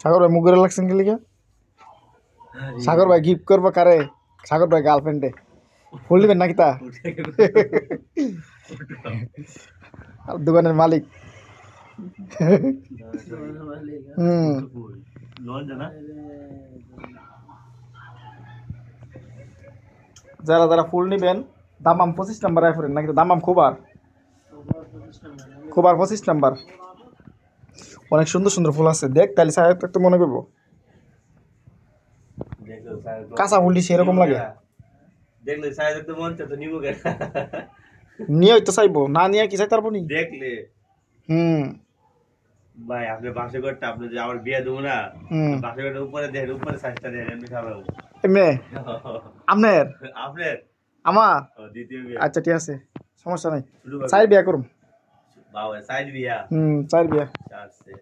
সাগর ভাই মুখ করে লাগছেন কি লিখা? সাগর ভাই গিফট করবো কারে? সাগর ভাই গার্লফ্রেন্ডে ফুল দিবেন নাকি তা? দোকানের মালিক। যারা যারা ফুল নিবেন দামাম 25 নাম্বার আয় নাকি দামাম খুবার 25 নাম্বার। অনেক সুন্দর সুন্দর ফুল আছে, দেখ তাহলে সাহেব তো মনে করবো কাঁচা ফুলটি সেরকম লাগে। দেখলে সাহেব তো মন চায় তো নিবো কেন? নিয়ে হয়তো চাইবো, না নিয়ে কি চাই তারপর নি দেখলে ভাই আপনি বাসে করতে আপনি যে আমার বিয়ে দেবো না, বাসে করতে উপরে দেখেন, উপরে সাইজটা দেখেন, এমনি খাবো এমনি আপনার আপনার আমার দ্বিতীয় বিয়ে। আচ্ছা ঠিক আছে, সমস্যা নাই, চাই বিয়া করুম বাবা সাইড বিয়া চাই বিয়া। আচ্ছা